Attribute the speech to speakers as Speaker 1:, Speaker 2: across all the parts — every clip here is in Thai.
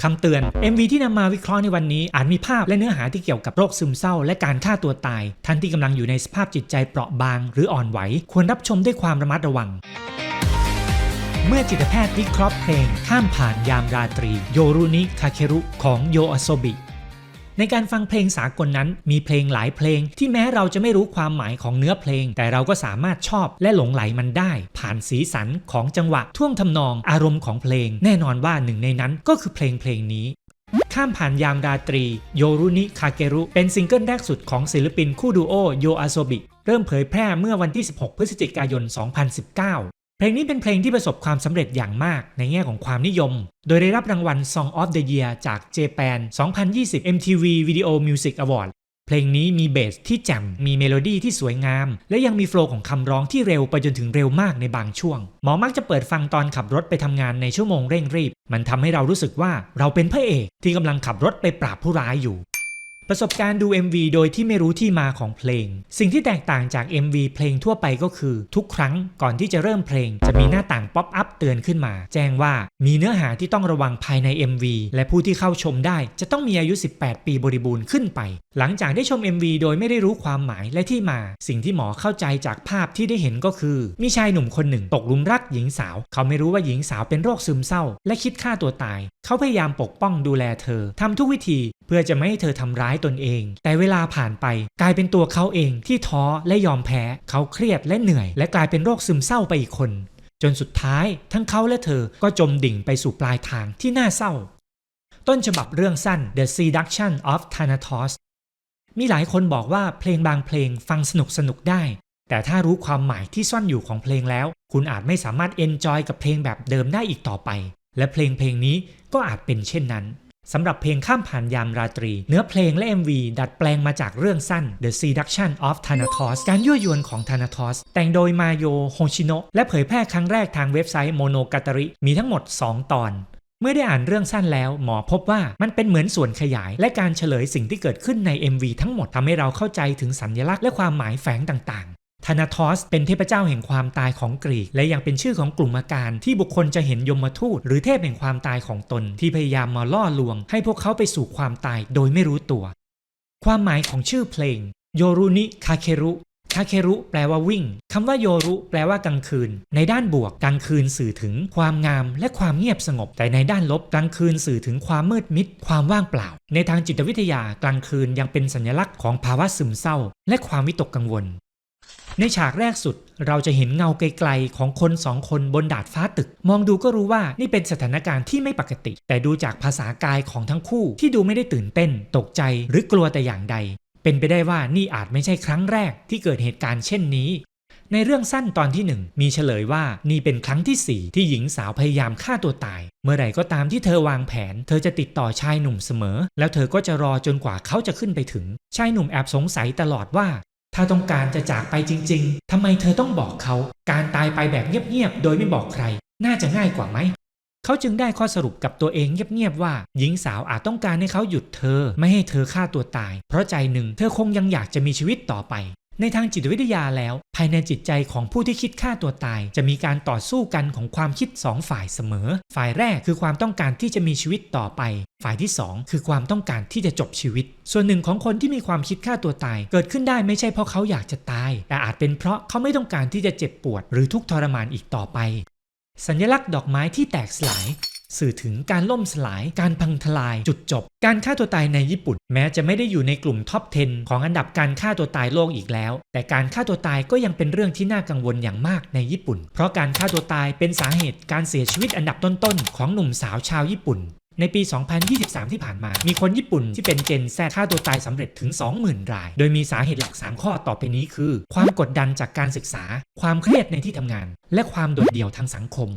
Speaker 1: คำเตือน MV ที่นำมาวิเคราะห์ในวันนี้อาจมีภาพและเนื้อหาที่เกี่ยวกับโรคซึมเศร้าและการฆ่าตัวตายท่านที่กำลังอยู่ในสภาพจิตใจเปราะบางหรืออ่อนไหวควรรับชมด้วยความระมัดระวังเมื่อจิตแพทย์วิเคราะห์เพลงข้ามผ่านยามราตรีโยรุนิคาเครุของโยอาโซบิในการฟังเพลงสากลนั้นมีเพลงหลายเพลงที่แม้เราจะไม่รู้ความหมายของเนื้อเพลงแต่เราก็สามารถชอบและหลงไหลมันได้ผ่านสีสันของจังหวะท่วงทำนองอารมณ์ของเพลงแน่นอนว่าหนึ่งในนั้นก็คือเพลงนี้ข้ามผ่านยามราตรีโยรุนิคาเกรุเป็นซิงเกิลแรกสุดของศิลปินคู่ดูโอโยอาโซบิเริ่มเผยแพร่เมื่อวันที่16 พฤศจิกายน 2019เพลงนี้เป็นเพลงที่ประสบความสำเร็จอย่างมากในแง่ของความนิยมโดยได้รับรางวัล Song of the Year จาก Japan 2020 MTV Video Music Award เพลงนี้มีเบสที่แจ่มมีเมโลดี้ที่สวยงามและยังมีโฟลว์ของคำร้องที่เร็วไปจนถึงเร็วมากในบางช่วงหมอมักจะเปิดฟังตอนขับรถไปทำงานในชั่วโมงเร่งรีบมันทำให้เรารู้สึกว่าเราเป็นพระเอกที่กำลังขับรถไปปราบผู้ร้ายอยู่ประสบการณ์ดู MV โดยที่ไม่รู้ที่มาของเพลงสิ่งที่แตกต่างจาก MV เพลงทั่วไปก็คือทุกครั้งก่อนที่จะเริ่มเพลงจะมีหน้าต่างป๊อปอัพเตือนขึ้นมาแจ้งว่ามีเนื้อหาที่ต้องระวังภายใน MV และผู้ที่เข้าชมได้จะต้องมีอายุ 18 ปีบริบูรณ์ขึ้นไปหลังจากได้ชม MV โดยไม่ได้รู้ความหมายและที่มาสิ่งที่หมอเข้าใจจากภาพที่ได้เห็นก็คือมีชายหนุ่มคนหนึ่งตกหลุมรักหญิงสาวเขาไม่รู้ว่าหญิงสาวเป็นโรคซึมเศร้าและคิดฆ่าตัวตายเขาพยายามปกป้องดูแลเธอทำทุกวิธีเพื่อจะไม่ให้เธอทำร้ายตนเองแต่เวลาผ่านไปกลายเป็นตัวเขาเองที่ท้อและยอมแพ้เขาเครียดและเหนื่อยและกลายเป็นโรคซึมเศร้าไปอีกคนจนสุดท้ายทั้งเขาและเธอก็จมดิ่งไปสู่ปลายทางที่น่าเศร้าต้นฉบับเรื่องสั้น The Seduction of Thanatos มีหลายคนบอกว่าเพลงบางเพลงฟังสนุกได้แต่ถ้ารู้ความหมายที่ซ่อนอยู่ของเพลงแล้วคุณอาจไม่สามารถเอนจอยกับเพลงแบบเดิมได้อีกต่อไปและเพลงนี้ก็อาจเป็นเช่นนั้นสำหรับเพลงข้ามผ่านยามราตรีเนื้อเพลงและ MV ดัดแปลงมาจากเรื่องสั้น The Seduction of Thanatos การยั่วยวนของ Thanatos แต่งโดยมาโยโฮชิโนะและเผยแพร่ครั้งแรกทางเว็บไซต์ Monogatari มีทั้งหมด2 ตอนเมื่อได้อ่านเรื่องสั้นแล้วหมอพบว่ามันเป็นเหมือนส่วนขยายและการเฉลยสิ่งที่เกิดขึ้นใน MV ทั้งหมดทำให้เราเข้าใจถึงสัญลักษณ์และความหมายแฝงต่างๆธานาทอสเป็นเทพเจ้าแห่งความตายของกรีกและยังเป็นชื่อของกลุ่มอาการที่บุคคลจะเห็นยมทูตหรือเทพแห่งความตายของตนที่พยายามมาล่อลวงให้พวกเขาไปสู่ความตายโดยไม่รู้ตัวความหมายของชื่อเพลงโยรุนิคาเครุคาเครุแปลว่าวิ่งคำว่าโยรุแปลว่ากลางคืนในด้านบวกกลางคืนสื่อถึงความงามและความเงียบสงบแต่ในด้านลบกลางคืนสื่อถึงความมืดมิดความว่างเปล่าในทางจิตวิทยากลางคืนยังเป็นสัญลักษณ์ของภาวะซึมเศร้าและความวิตกกังวลในฉากแรกสุดเราจะเห็นเงาไกลๆของคน2 คนบนดาดฟ้าตึกมองดูก็รู้ว่านี่เป็นสถานการณ์ที่ไม่ปกติแต่ดูจากภาษากายของทั้งคู่ที่ดูไม่ได้ตื่นเต้นตกใจหรือกลัวแต่อย่างใดเป็นไปได้ว่านี่อาจไม่ใช่ครั้งแรกที่เกิดเหตุการณ์เช่นนี้ในเรื่องสั้นตอนที่1มีเฉลยว่านี่เป็นครั้งที่4ที่หญิงสาวพยายามฆ่าตัวตายเมื่อไหร่ก็ตามที่เธอวางแผนเธอจะติดต่อชายหนุ่มเสมอแล้วเธอก็จะรอจนกว่าเขาจะขึ้นไปถึงชายหนุ่มแอบสงสัยตลอดว่าถ้าต้องการจะจากไปจริงๆทำไมเธอต้องบอกเขาการตายไปแบบเงียบๆโดยไม่บอกใครน่าจะง่ายกว่าไหมเขาจึงได้ข้อสรุปกับตัวเองเงียบๆว่าหญิงสาวอาจต้องการให้เขาหยุดเธอไม่ให้เธอฆ่าตัวตายเพราะใจหนึ่งเธอคงยังอยากจะมีชีวิตต่อไปในทางจิตวิทยาแล้วภายในจิตใจของผู้ที่คิดฆ่าตัวตายจะมีการต่อสู้กันของความคิด2 ฝ่ายเสมอฝ่ายแรกคือความต้องการที่จะมีชีวิตต่อไปฝ่ายที่2คือความต้องการที่จะจบชีวิตส่วนหนึ่งของคนที่มีความคิดฆ่าตัวตายเกิดขึ้นได้ไม่ใช่เพราะเขาอยากจะตายแต่อาจเป็นเพราะเขาไม่ต้องการที่จะเจ็บปวดหรือทุกข์ทรมานอีกต่อไปสัญลักษณ์ดอกไม้ที่แตกสลายสื่อถึงการล่มสลายการพังทลายจุดจบการฆ่าตัวตายในญี่ปุ่นแม้จะไม่ได้อยู่ในกลุ่มท็อป 10 ของอันดับการฆ่าตัวตายโลกอีกแล้วแต่การฆ่าตัวตายก็ยังเป็นเรื่องที่น่ากังวลอย่างมากในญี่ปุ่นเพราะการฆ่าตัวตายเป็นสาเหตุการเสียชีวิตอันดับต้นๆของหนุ่มสาวชาวญี่ปุ่นในปี 2023 ที่ผ่านมามีคนญี่ปุ่นที่เป็นเจน Z ฆ่าตัวตายสำเร็จถึง 20,000 รายโดยมีสาเหตุหลัก3 ข้อต่อไปนี้คือความกดดันจากการศึกษาความเครียดในที่ทำงานและความโดดเดี่ยวทางสังคม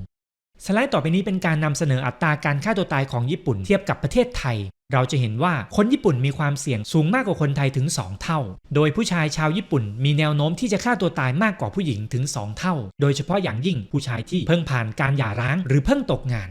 Speaker 1: สไลด์ต่อไปนี้เป็นการนำเสนออัตราการฆ่าตัวตายของญี่ปุ่นเทียบกับประเทศไทยเราจะเห็นว่าคนญี่ปุ่นมีความเสี่ยงสูงมากกว่าคนไทยถึง2 เท่าโดยผู้ชายชาวญี่ปุ่นมีแนวโน้มที่จะฆ่าตัวตายมากกว่าผู้หญิงถึง2 เท่าโดยเฉพาะอย่างยิ่งผู้ชายที่เพิ่งผ่านการหย่าร้างหรือเพิ่งตกงาน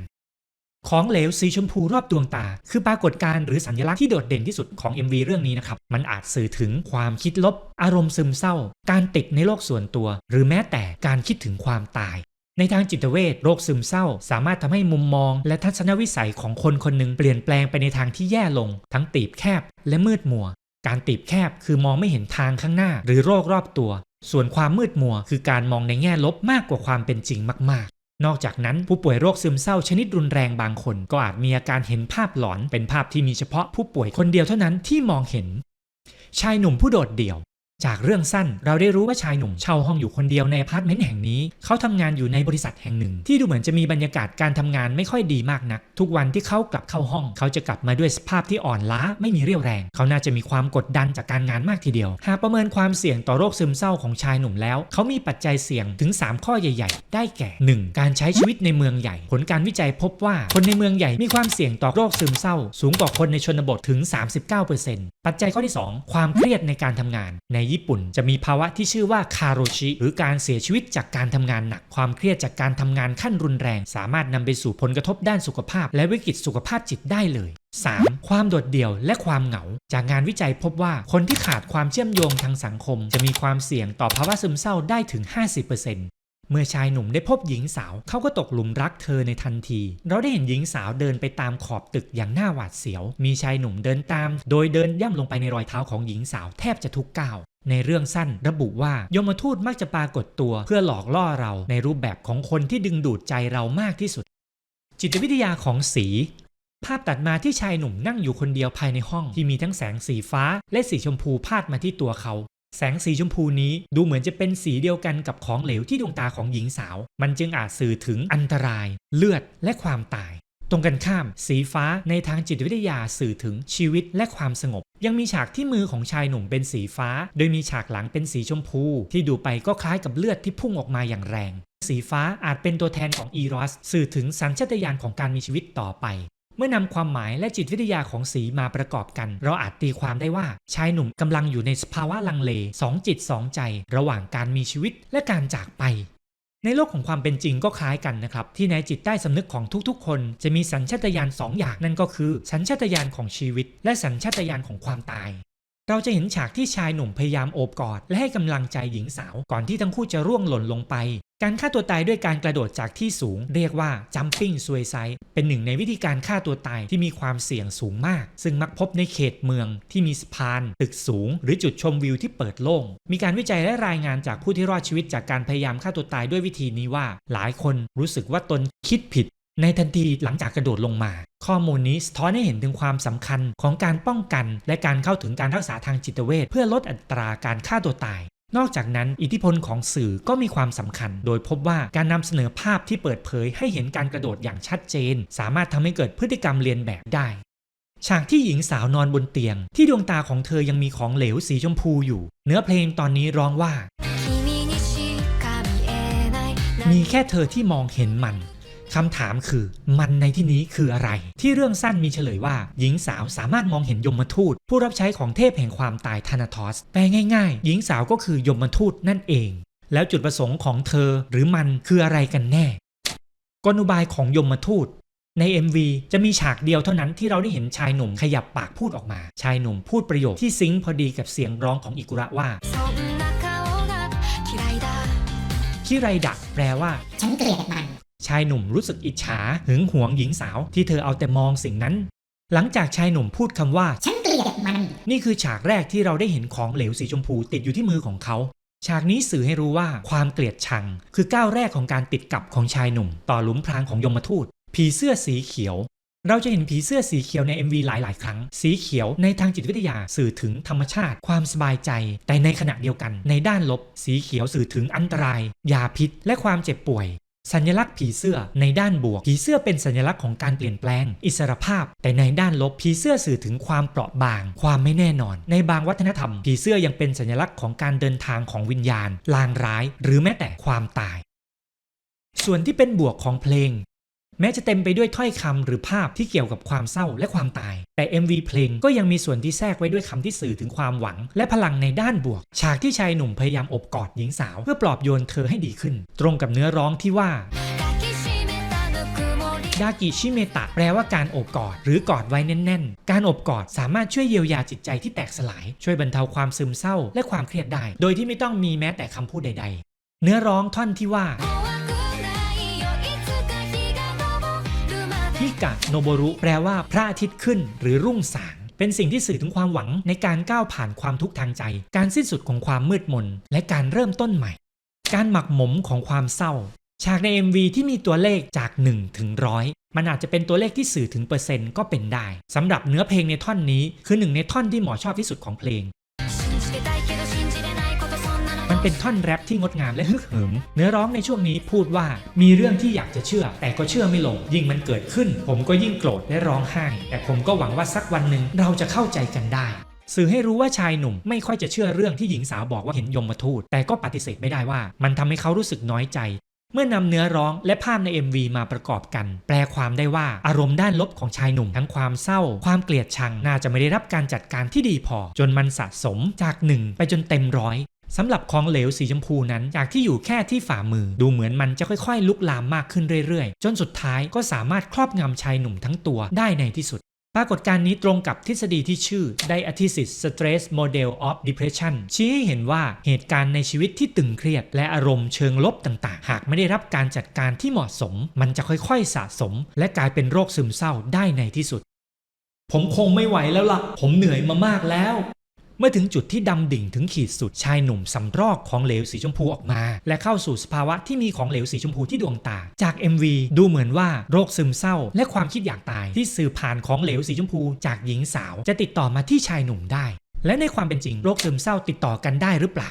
Speaker 1: ของเหลวสีชมพูรอบดวงตาคือปรากฏการณ์หรือสัญลักษณ์ที่โดดเด่นที่สุดของ MV เรื่องนี้นะครับมันอาจสื่อถึงความคิดลบอารมณ์ซึมเศร้าการติดในโลกส่วนตัวหรือแม้แต่การคิดถึงความตาย ในทางจิตเวชโรคซึมเศร้าสามารถทำให้มุมมองและทัศนวิสัยของคนคนหนึ่งเปลี่ยนแปลงไปในทางที่แย่ลงทั้งตีบแคบและมืดมัวการตีบแคบคือมองไม่เห็นทางข้างหน้าหรือโรครอบตัวส่วนความมืดมัวคือการมองในแง่ลบมากกว่าความเป็นจริงมากๆนอกจากนั้นผู้ป่วยโรคซึมเศร้าชนิดรุนแรงบางคนก็อาจมีอาการเห็นภาพหลอนเป็นภาพที่มีเฉพาะผู้ป่วยคนเดียวเท่านั้นที่มองเห็นชายหนุ่มผู้โดดเดี่ยวจากเรื่องสั้นเราได้รู้ว่าชายหนุ่มเช่าห้องอยู่คนเดียวในอพาร์ตเมนต์แห่งนี้เขาทำงานอยู่ในบริษัทแห่งหนึ่งที่ดูเหมือนจะมีบรรยากาศการทำงานไม่ค่อยดีมากนักทุกวันที่เขากลับเข้าห้องเขาจะกลับมาด้วยสภาพที่อ่อนล้าไม่มีเรี่ยวแรงเขาน่าจะมีความกดดันจากการงานมากทีเดียวหากประเมินความเสี่ยงต่อโรคซึมเศร้าของชายหนุ่มแล้วเขามีปัจจัยเสี่ยงถึง3ข้อใหญ่ๆได้แก่ 1. การใช้ชีวิตในเมืองใหญ่ผลการวิจัยพบว่าคนในเมืองใหญ่มีความเสี่ยงต่อโรคซึมเศร้าสูงกว่าคนในชนบทถึง 39% ปัจจัยข้อที่ 2 ความเครียดในการทำงานในญี่ปุ่นจะมีภาวะที่ชื่อว่าคาโรชิหรือการเสียชีวิตจากการทำงานหนักความเครียดจากการทำงานขั้นรุนแรงสามารถนำไปสู่ผลกระทบด้านสุขภาพและวิกฤตสุขภาพจิตได้เลย 3. ความโดดเดี่ยวและความเหงาจากงานวิจัยพบว่าคนที่ขาดความเชื่อมโยงทางสังคมจะมีความเสี่ยงต่อภาวะซึมเศร้าได้ถึง 50%เมื่อชายหนุ่มได้พบหญิงสาวเขาก็ตกหลุมรักเธอในทันทีเราได้เห็นหญิงสาวเดินไปตามขอบตึกอย่างน่าหวาดเสียวมีชายหนุ่มเดินตามโดยเดินย่ำลงไปในรอยเท้าของหญิงสาวแทบจะทุกก้าวในเรื่องสั้นระบุว่ายมทูตมักจะปรากฏตัวเพื่อหลอกล่อเราในรูปแบบของคนที่ดึงดูดใจเรามากที่สุดจิตวิทยาของสีภาพตัดมาที่ชายหนุ่มนั่งอยู่คนเดียวภายในห้องที่มีทั้งแสงสีฟ้าและสีชมพูพาดมาที่ตัวเขาแสงสีชมพูนี้ดูเหมือนจะเป็นสีเดียวกันกับของเหลวที่ดวงตาของหญิงสาวมันจึงอาจสื่อถึงอันตรายเลือดและความตายตรงกันข้ามสีฟ้าในทางจิตวิทยาสื่อถึงชีวิตและความสงบยังมีฉากที่มือของชายหนุ่มเป็นสีฟ้าโดยมีฉากหลังเป็นสีชมพูที่ดูไปก็คล้ายกับเลือดที่พุ่งออกมาอย่างแรงสีฟ้าอาจเป็นตัวแทนของอีรอสสื่อถึงสัญชาตญาณของการมีชีวิตต่อไปเมื่อนำความหมายและจิตวิทยาของสีมาประกอบกันเราอาจตีความได้ว่าชายหนุ่มกำลังอยู่ในสภาวะลังเลสองจิตสองใจระหว่างการมีชีวิตและการจากไปในโลกของความเป็นจริงก็คล้ายกันนะครับที่ในจิตใต้สำนึกของทุกๆคนจะมีสัญชาตญาณ2 อย่างนั่นก็คือสัญชาตญาณของชีวิตและสัญชาตญาณของความตายเราจะเห็นฉากที่ชายหนุ่มพยายามโอบกอดและให้กำลังใจหญิงสาวก่อนที่ทั้งคู่จะร่วงหล่นลงไปการฆ่าตัวตายด้วยการกระโดดจากที่สูงเรียกว่า jumping suicide เป็นหนึ่งในวิธีการฆ่าตัวตายที่มีความเสี่ยงสูงมากซึ่งมักพบในเขตเมืองที่มีสะพานตึกสูงหรือจุดชมวิวที่เปิดโล่งมีการวิจัยและรายงานจากผู้ที่รอดชีวิตจากการพยายามฆ่าตัวตายด้วยวิธีนี้ว่าหลายคนรู้สึกว่าตนคิดผิดในทันทีหลังจากกระโดดลงมาข้อมูลนี้สะท้อนให้เห็นถึงความสำคัญของการป้องกันและการเข้าถึงการรักษาทางจิตเวชเพื่อลดอัตราการฆ่าตัวตายนอกจากนั้นอิทธิพลของสื่อก็มีความสำคัญโดยพบว่าการนำเสนอภาพที่เปิดเผยให้เห็นการกระโดดอย่างชัดเจนสามารถทำให้เกิดพฤติกรรมเลียนแบบได้ฉากที่หญิงสาวนอนบนเตียงที่ดวงตาของเธอยังมีของเหลวสีชมพูอยู่เนื้อเพลงตอนนี้ร้องว่ามีแค่เธอที่มองเห็นมันคำถามคือมันในที่นี้คืออะไรที่เรื่องสั้นมีเฉลยว่าหญิงสาวสามารถมองเห็นยมทูตผู้รับใช้ของเทพแห่งความตายธานาทอสแปลง่ายๆหญิงสาวก็คือยมทูตนั่นเองแล้วจุดประสงค์ของเธอหรือมันคืออะไรกันแน่กลอุบายของยมทูตใน MV จะมีฉากเดียวเท่านั้นที่เราได้เห็นชายหนุ่มขยับปากพูดออกมาชายหนุ่มพูดประโยคที่ซิงค์พอดีกับเสียงร้องของอิกุระว่าคิไรดะแปลว่าฉันเกลียดมันชายหนุ่มรู้สึกอิจฉาหึงหวงหญิงสาวที่เธอเอาแต่มองสิ่งนั้นหลังจากชายหนุ่มพูดคำว่าฉันเกลียดมันนี่คือฉากแรกที่เราได้เห็นของเหลวสีชมพูติดอยู่ที่มือของเขาฉากนี้สื่อให้รู้ว่าความเกลียดชังคือก้าวแรกของการติดกับของชายหนุ่มต่อหลุมพรางของยมทูตผีเสื้อสีเขียวเราจะเห็นผีเสื้อสีเขียวใน MV หลายๆครั้งสีเขียวในทางจิตวิทยาสื่อถึงธรรมชาติความสบายใจแต่ในขณะเดียวกันในด้านลบสีเขียวสื่อถึงอันตรายยาพิษและความเจ็บป่วยสัญลักษณ์ผีเสื้อในด้านบวกผีเสื้อเป็นสัญลักษณ์ของการเปลี่ยนแปลงอิสรภาพแต่ในด้านลบผีเสื้อสื่อถึงความเปราะบางความไม่แน่นอนในบางวัฒนธรรมผีเสื้อยังเป็นสัญลักษณ์ของการเดินทางของวิญญาณลางร้ายหรือแม้แต่ความตายส่วนที่เป็นบวกของเพลงแม้จะเต็มไปด้วยถ้อยคำหรือภาพที่เกี่ยวกับความเศร้าและความตายแต่ MV เพลงก็ยังมีส่วนที่แทรกไว้ด้วยคำที่สื่อถึงความหวังและพลังในด้านบวกฉากที่ชายหนุ่มพยายามอบกอดหญิงสาวเพื่อปลอบโยนเธอให้ดีขึ้นตรงกับเนื้อร้องที่ว่าดากิชิเมตะแปลว่าการโอบกอดหรือกอดไว้แน่นๆการโอบกอดสามารถช่วยเยียวยาจิตใจที่แตกสลายช่วยบรรเทาความซึมเศร้าและความเครียดได้โดยที่ไม่ต้องมีแม้แต่คำพูดใดๆเนื้อร้องท่อนที่ว่า ฮิกะโนโบรุแปลว่าพระอาทิตย์ขึ้นหรือรุ่งสางเป็นสิ่งที่สื่อถึงความหวังในการก้าวผ่านความทุกข์ทางใจการสิ้นสุดของความมืดมนและการเริ่มต้นใหม่การหมักหมมของความเศร้าฉากใน MV ที่มีตัวเลขจาก1ถึง100มันอาจจะเป็นตัวเลขที่สื่อถึงเปอร์เซ็นต์ก็เป็นได้สำหรับเนื้อเพลงในท่อนนี้คือหนึ่งในท่อนที่หมอชอบที่สุดของเพลงมันเป็นท่อนแรปที่งดงามและฮึกเหิมเนื้อร้องในช่วงนี้พูดว่ามีเรื่องที่อยากจะเชื่อแต่ก็เชื่อไม่ลงยิ่งมันเกิดขึ้นผมก็ยิ่งโกรธและร้องไห้แต่ผมก็หวังว่าสักวันหนึ่งเราจะเข้าใจกันได้สื่อให้รู้ว่าชายหนุ่มไม่ค่อยจะเชื่อเรื่องที่หญิงสาวบอกว่าเห็นยมทูตแต่ก็ปฏิเสธไม่ได้ว่ามันทำให้เขารู้สึกน้อยใจเมื่อนำเนื้อร้องและภาพใน MV มาประกอบกันแปลความได้ว่าอารมณ์ด้านลบของชายหนุ่มทั้งความเศร้าความเกลียดชังน่าจะไม่ได้รับการจัดการที่ดีพอจนมันสะสมจาก1ไปจนเต็มร้อยสำหรับของเหลวสีชมพูนั้นจากที่อยู่แค่ที่ฝ่ามือดูเหมือนมันจะค่อยๆลุกลามมากขึ้นเรื่อยๆจนสุดท้ายก็สามารถครอบงำชายหนุ่มทั้งตัวได้ในที่สุดปรากฏการณ์นี้ตรงกับทฤษฎีที่ชื่อ Diathesis Stress Model of Depression ชี้ให้เห็นว่าเหตุการณ์ในชีวิตที่ตึงเครียดและอารมณ์เชิงลบต่างๆหากไม่ได้รับการจัดการที่เหมาะสมมันจะค่อยๆสะสมและกลายเป็นโรคซึมเศร้าได้ในที่สุดผมคงไม่ไหวแล้วล่ะผมเหนื่อยมามากแล้วเมื่อถึงจุดที่ดำดิ่งถึงขีดสุดชายหนุ่มสำรอกของเหลวสีชมพูออกมาและเข้าสู่สภาวะที่มีของเหลวสีชมพูที่ดวงตาจาก MV ดูเหมือนว่าโรคซึมเศร้าและความคิดอยากตายที่สื่อผ่านของเหลวสีชมพูจากหญิงสาวจะติดต่อมาที่ชายหนุ่มได้และในความเป็นจริงโรคซึมเศร้าติดต่อกันได้หรือเปล่า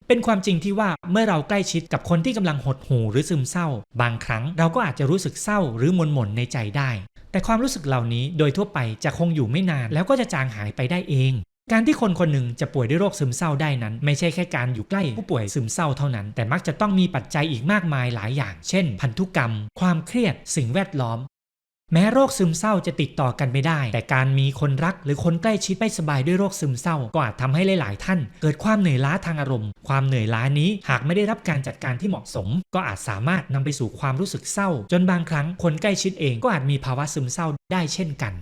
Speaker 1: เป็นความจริงที่ว่าเมื่อเราใกล้ชิดกับคนที่กำลังหดหู่หรือซึมเศร้าบางครั้งเราก็อาจจะรู้สึกเศร้าหรือหม่นในใจได้แต่ความรู้สึกเหล่านี้โดยทั่วไปจะคงอยู่ไม่นานแล้วก็จะจางหายไปได้เองการที่คนคนหนึ่งจะป่วยด้วยโรคซึมเศร้าได้นั้นไม่ใช่แค่การอยู่ใกล้ผู้ป่วยซึมเศร้าเท่านั้นแต่มักจะต้องมีปัจจัยอีกมากมายหลายอย่างเช่นพันธุกรรมความเครียดสิ่งแวดล้อมแม้โรคซึมเศร้าจะติดต่อกันไม่ได้แต่การมีคนรักหรือคนใกล้ชิดไม่สบายด้วยโรคซึมเศร้าก็อาจทำให้หลายๆท่านเกิดความเหนื่อยล้าทางอารมณ์ความเหนื่อยล้านี้หากไม่ได้รับการจัดการที่เหมาะสมก็อาจสามารถนำไปสู่ความรู้สึกเศร้าจนบางครั้งคนใกล้ชิดเองก็อาจมีภาวะซึมเศร้าได้เช่นกัน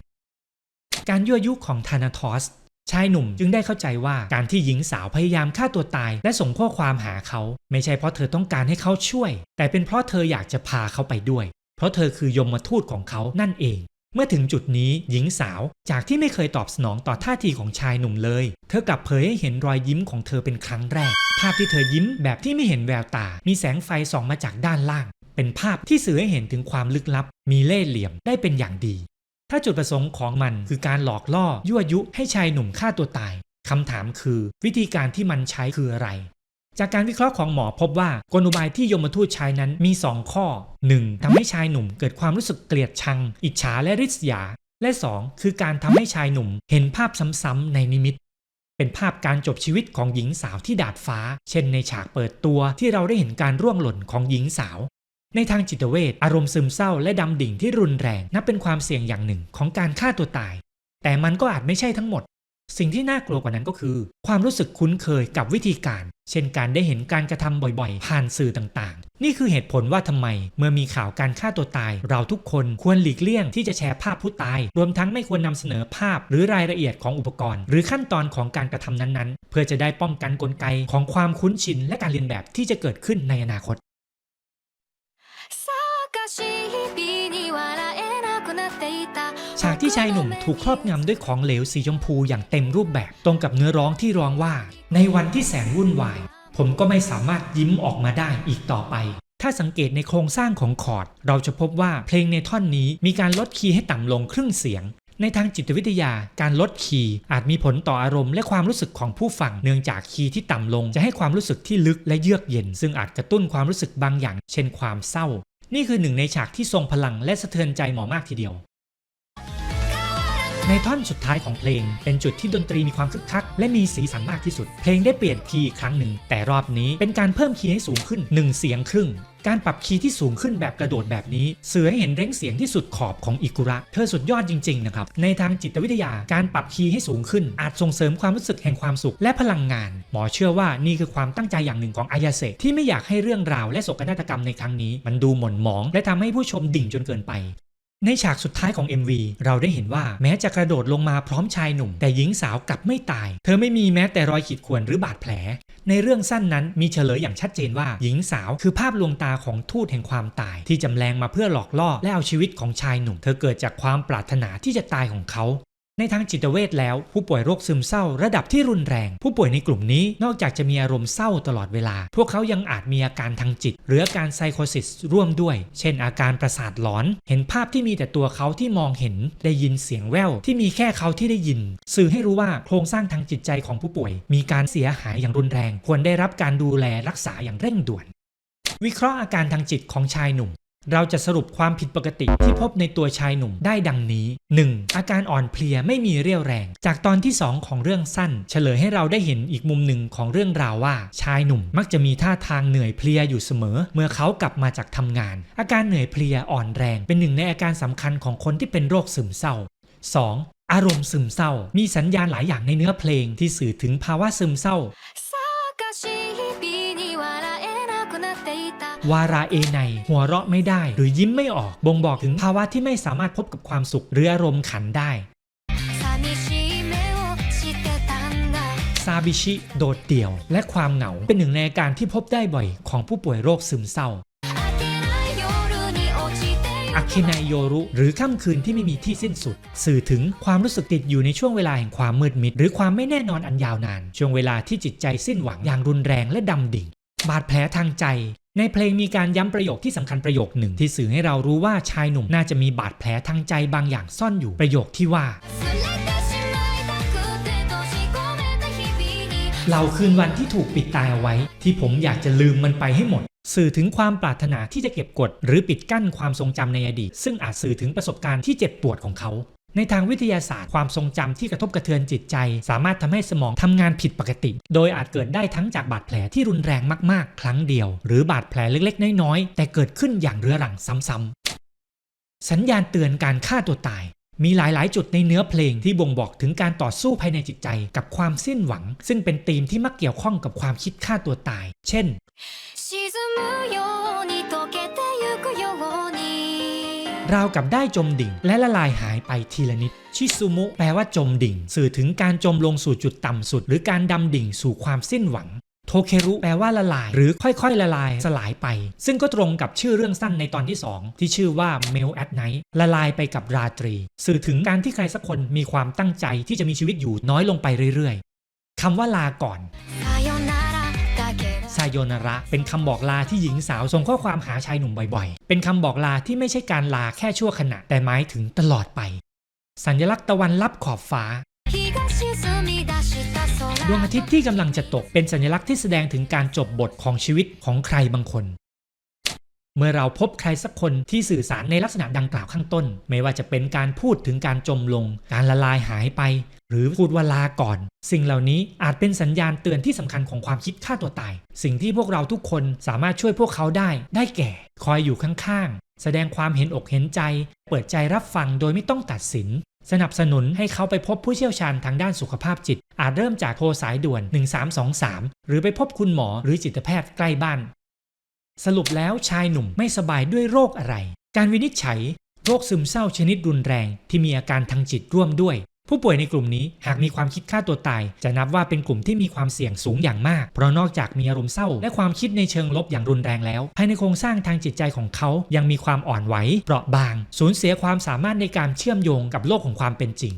Speaker 1: การยั่วยุของธานาทอสชายหนุ่มจึงได้เข้าใจว่าการที่หญิงสาวพยายามฆ่าตัวตายและส่งข้อความหาเขาไม่ใช่เพราะเธอต้องการให้เขาช่วยแต่เป็นเพราะเธออยากจะพาเขาไปด้วยเพราะเธอคือยมทูตของเขานั่นเองเมื่อถึงจุดนี้หญิงสาวจากที่ไม่เคยตอบสนองต่อท่าทีของชายหนุ่มเลยเธอกลับเผยให้เห็นรอยยิ้มของเธอเป็นครั้งแรกภาพที่เธอยิ้มแบบที่ไม่เห็นแววตามีแสงไฟส่องมาจากด้านล่างเป็นภาพที่สื่อให้เห็นถึงความลึกลับมีเล่ห์เหลี่ยมได้เป็นอย่างดีถ้าจุดประสงค์ของมันคือการหลอกล่อยั่วยุให้ชายหนุ่มฆ่าตัวตายคำถามคือวิธีการที่มันใช้คืออะไรจากการวิเคราะห์ของหมอพบว่ากลอุบายที่ยมทูตใช้นั้นมี2ข้อ 1. ทำให้ชายหนุ่มเกิดความรู้สึกเกลียดชังอิจฉาและริษยาและ 2. คือการทำให้ชายหนุ่มเห็นภาพซ้ำๆในนิมิตเป็นภาพการจบชีวิตของหญิงสาวที่ดาดฟ้าเช่นในฉากเปิดตัวที่เราได้เห็นการร่วงหล่นของหญิงสาวในทางจิตเวชอารมณ์ซึมเศร้าและดำดิ่งที่รุนแรงนับเป็นความเสี่ยงอย่างหนึ่งของการฆ่าตัวตายแต่มันก็อาจไม่ใช่ทั้งหมดสิ่งที่น่ากลัวกว่านั้นก็คือความรู้สึกคุ้นเคยกับวิธีการเช่นการได้เห็นการกระทำบ่อยๆผ่านสื่อต่างๆนี่คือเหตุผลว่าทำไมเมื่อมีข่าวการฆ่าตัวตายเราทุกคนควรหลีกเลี่ยงที่จะแชร์ภาพผู้ตายรวมทั้งไม่ควรนำเสนอภาพหรือรายละเอียดของอุปกรณ์หรือขั้นตอนของการกระทำนั้นๆเพื่อจะได้ป้องกันกลไกของความคุ้นชินและการเรียนแบบที่จะเกิดขึ้นในอนาคตฉากที่ชายหนุ่มถูกครอบงำด้วยของเหลวสีชมพูอย่างเต็มรูปแบบตรงกับเนื้อร้องที่ร้องว่าในวันที่แสนวุ่นวายผมก็ไม่สามารถยิ้มออกมาได้อีกต่อไปถ้าสังเกตในโครงสร้างของคอร์ดเราจะพบว่าเพลงในท่อนนี้มีการลดคีย์ให้ต่ำลงครึ่งเสียงในทางจิตวิทยาการลดคีย์อาจมีผลต่ออารมณ์และความรู้สึกของผู้ฟังเนื่องจากคีย์ที่ต่ำลงจะให้ความรู้สึกที่ลึกและเยือกเย็นซึ่งอาจกระตุ้นความรู้สึกบางอย่างเช่นความเศร้านี่คือหนึ่งในฉากที่ทรงพลังและสะเทือนใจหมอมากทีเดียวในท่อนสุดท้ายของเพลงเป็นจุดที่ดนตรีมีความคึกคักและมีสีสันมากที่สุดเพลงได้เปลี่ยนคีย์อีกครั้งหนึ่งแต่รอบนี้เป็นการเพิ่มคีย์ให้สูงขึ้น1เสียงครึ่งการปรับคีย์ที่สูงขึ้นแบบกระโดดแบบนี้สื่อให้เห็นเร่งเสียงที่สุดขอบของอิกุระเธอสุดยอดจริงๆนะครับในทางจิตวิทยาการปรับคีย์ให้สูงขึ้นอาจส่งเสริมความรู้สึกแห่งความสุขและพลังงานหมอเชื่อว่านี่คือความตั้งใจอย่างหนึ่งของอายาเซะที่ไม่อยากให้เรื่องราวและโศกนาฏกรรมในครั้งนี้มันดูหม่นหมองและทำให้ผู้ชมดิ่งจนเกินไป ในฉากสุดท้ายของ MV เราได้เห็นว่าแม้จะกระโดดลงมาพร้อมชายหนุ่มแต่หญิงสาวกลับไม่ตายเธอไม่มีแม้แต่รอยขีดข่วนหรือบาดแผลในเรื่องสั้นนั้นมีเฉลยอย่างชัดเจนว่าหญิงสาวคือภาพลวงตาของทูตแห่งความตายที่จำแรงมาเพื่อหลอกล่อและเอาชีวิตของชายหนุ่มเธอเกิดจากความปรารถนาที่จะตายของเขาในทางจิตเวชแล้วผู้ป่วยโรคซึมเศร้าระดับที่รุนแรงผู้ป่วยในกลุ่มนี้นอกจากจะมีอารมณ์เศร้าตลอดเวลาพวกเขายังอาจมีอาการทางจิตหรืออาการไซโคซิสร่วมด้วยเช่นอาการประสาทหลอนเห็นภาพที่มีแต่ตัวเขาที่มองเห็นได้ยินเสียงแว่วที่มีแค่เขาที่ได้ยินสื่อให้รู้ว่าโครงสร้างทางจิตใจของผู้ป่วยมีการเสียหายอย่างรุนแรงควรได้รับการดูแลรักษาอย่างเร่งด่วนวิเคราะห์อาการทางจิตของชายหนุ่มเราจะสรุปความผิดปกติที่พบในตัวชายหนุ่มได้ดังนี้ 1. อาการอ่อนเพลียไม่มีเรี่ยวแรงจากตอนที่2ของเรื่องสั้นเฉลยให้เราได้เห็นอีกมุมหนึ่งของเรื่องราวว่าชายหนุ่มมักจะมีท่าทางเหนื่อยเพลียอยู่เสมอเมื่อเขากลับมาจากทำงานอาการเหนื่อยเพลียอ่อนแรงเป็นหนึ่งในอาการสำคัญของคนที่เป็นโรคซึมเศร้า 2. อารมณ์ซึมเศร้ามีสัญญาณหลายอย่างในเนื้อเพลงที่สื่อถึงภาวะซึมเศร้าวาราเอไนหัวเราะไม่ได้หรือยิ้มไม่ออกบ่งบอกถึงภาวะที่ไม่สามารถพบกับความสุขหรืออารมณ์ขันได้ซาบิชิโดดเดี่ยวและความเหงาเป็นหนึ่งในอาการที่พบได้บ่อยของผู้ป่วยโรคซึมเศร้าอาเคไนโยรุหรือค่ำคืนที่ไม่มีที่สิ้นสุดสื่อถึงความรู้สึกติดอยู่ในช่วงเวลาแห่งความมืดมิดหรือความไม่แน่นอนอันยาวนานช่วงเวลาที่จิตใจสิ้นหวังอย่างรุนแรงและดำดิ่งบาดแผลทางใจในเพลงมีการย้ำประโยคที่สำคัญประโยคหนึ่งที่สื่อให้เรารู้ว่าชายหนุ่มน่าจะมีบาดแผลทางใจบางอย่างซ่อนอยู่ประโยคที่ว่าเราคืนวันที่ถูกปิดตายเอาไว้ที่ผมอยากจะลืมมันไปให้หมดสื่อถึงความปรารถนาที่จะเก็บกดหรือปิดกั้นความทรงจำในอดีตซึ่งอาจสื่อถึงประสบการณ์ที่เจ็บปวดของเขาในทางวิทยาศาสตร์ความทรงจำที่กระทบกระเทือนจิตใจสามารถทำให้สมองทำงานผิดปกติโดยอาจเกิดได้ทั้งจากบาดแผลที่รุนแรงมากๆครั้งเดียวหรือบาดแผลเล็กๆน้อยๆแต่เกิดขึ้นอย่างเรื้อรังซ้ำๆสัญญาณเตือนการฆ่าตัวตายมีหลายๆจุดในเนื้อเพลงที่บ่งบอกถึงการต่อสู้ภายในจิตใจกับความสิ้นหวังซึ่งเป็นธีมที่มักเกี่ยวข้องกับความคิดฆ่าตัวตายเช่นราวกับได้จมดิ่งและละลายหายไปทีละนิดชิซุมุแปลว่าจมดิ่งสื่อถึงการจมลงสู่จุดต่ำสุดหรือการดำดิ่งสู่ความสิ้นหวังโทเครุแปลว่าละลายหรือค่อยๆละลายสลายไปซึ่งก็ตรงกับชื่อเรื่องสั้นในตอนที่2ที่ชื่อว่า Melt at Night ละลายไปกับราตรีสื่อถึงการที่ใครสักคนมีความตั้งใจที่จะมีชีวิตอยู่น้อยลงไปเรื่อยๆคำว่าลาก่อนซาโยนาระเป็นคำบอกลาที่หญิงสาวส่งข้อความหาชายหนุ่มบ่อยๆเป็นคำบอกลาที่ไม่ใช่การลาแค่ชั่วขณะแต่หมายถึงตลอดไปสัญลักษณ์ตะวันลับขอบฟ้าดวงอาทิตย์ที่กำลังจะตกเป็นสัญลักษณ์ที่แสดงถึงการจบบทของชีวิตของใครบางคนเมื่อเราพบใครสักคนที่สื่อสารในลักษณะดังกล่าวข้างต้นไม่ว่าจะเป็นการพูดถึงการจมลงการละลายหายไปหรือพูดว่าลาก่อนสิ่งเหล่านี้อาจเป็นสัญญาณเตือนที่สำคัญของความคิดฆ่าตัวตายสิ่งที่พวกเราทุกคนสามารถช่วยพวกเขาได้แก่คอยอยู่ข้างๆแสดงความเห็นอกเห็นใจเปิดใจรับฟังโดยไม่ต้องตัดสินสนับสนุนให้เขาไปพบผู้เชี่ยวชาญทางด้านสุขภาพจิตอาจเริ่มจากโทรสายด่วน1323หรือไปพบคุณหมอหรือจิตแพทย์ใกล้บ้านสรุปแล้วชายหนุ่มไม่สบายด้วยโรคอะไรการวินิจฉัยโรคซึมเศร้าชนิดรุนแรงที่มีอาการทางจิตร่วมด้วยผู้ป่วยในกลุ่มนี้หากมีความคิดฆ่าตัวตายจะนับว่าเป็นกลุ่มที่มีความเสี่ยงสูงอย่างมากเพราะนอกจากมีอารมณ์เศร้าและความคิดในเชิงลบอย่างรุนแรงแล้วภายในโครงสร้างทางจิตใจของเขายังมีความอ่อนไหวเปราะบางสูญเสียความสามารถในการเชื่อมโยงกับโลกของความเป็นจริง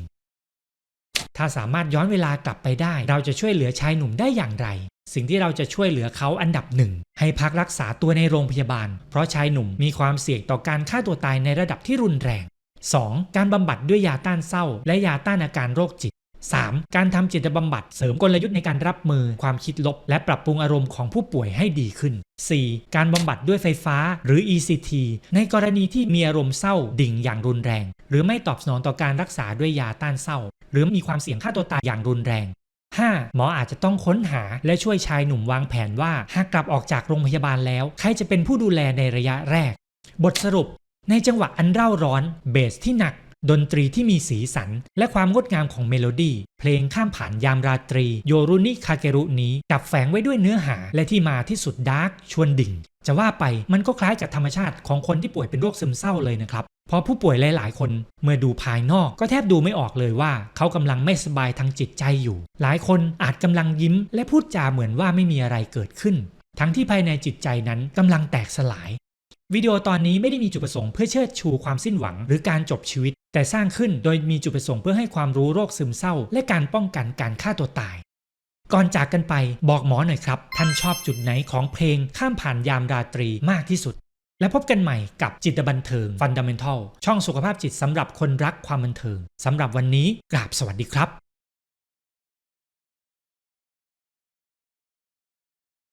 Speaker 1: ถ้าสามารถย้อนเวลากลับไปได้เราจะช่วยเหลือชายหนุ่มได้อย่างไรสิ่งที่เราจะช่วยเหลือเขาอันดับ1ให้พักรักษาตัวในโรงพยาบาลเพราะชายหนุ่มมีความเสี่ยงต่อการฆ่าตัวตายในระดับที่รุนแรง 2. การบำบัดด้วยยาต้านเศร้าและยาต้านอาการโรคจิต 3. การทำจิตบำบัดเสริมกลยุทธ์ในการรับมือความคิดลบและปรับปรุงอารมณ์ของผู้ป่วยให้ดีขึ้น 4. การบำบัดด้วยไฟฟ้าหรือ ECT ในกรณีที่มีอารมณ์เศร้าดิ่งอย่างรุนแรงหรือไม่ตอบสนองต่อการรักษาด้วยยาต้านเศร้าหรือมีความเสี่ยงฆ่าตัวตายอย่างรุนแรง 5. หมออาจจะต้องค้นหาและช่วยชายหนุ่มวางแผนว่าหากกลับออกจากโรงพยาบาลแล้วใครจะเป็นผู้ดูแลในระยะแรกบทสรุปในจังหวะอันเร่าร้อนเบสที่หนักดนตรีที่มีสีสันและความงดงามของเมโลดี้เพลงข้ามผ่านยามราตรีโยรุนิคาเกรุนี้จับแฝงไว้ด้วยเนื้อหาและที่มาที่สุดดาร์กชวนดิ่งจะว่าไปมันก็คล้ายกับธรรมชาติของคนที่ป่วยเป็นโรคซึมเศร้าเลยนะครับ เพราะผู้ป่วยหลายๆคนเมื่อดูภายนอกก็แทบดูไม่ออกเลยว่าเขากำลังไม่สบายทางจิตใจอยู่หลายคนอาจกำลังยิ้มและพูดจาเหมือนว่าไม่มีอะไรเกิดขึ้นทั้งที่ภายในจิตใจนั้นกำลังแตกสลายวิดีโอตอนนี้ไม่ได้มีจุดประสงค์เพื่อเชิดชูความสิ้นหวังหรือการจบชีวิตแต่สร้างขึ้นโดยมีจุดประสงค์เพื่อให้ความรู้โรคซึมเศร้าและการป้องกันการฆ่าตัวตายก่อนจากกันไปบอกหมอหน่อยครับท่านชอบจุดไหนของเพลงข้ามผ่านยามราตรีมากที่สุดและพบกันใหม่กับจิตบันเทิง Fundamental ช่องสุขภาพจิตสำหรับคนรักความบันเทิงสำหรับวันนี้กราบสวัสดีครับ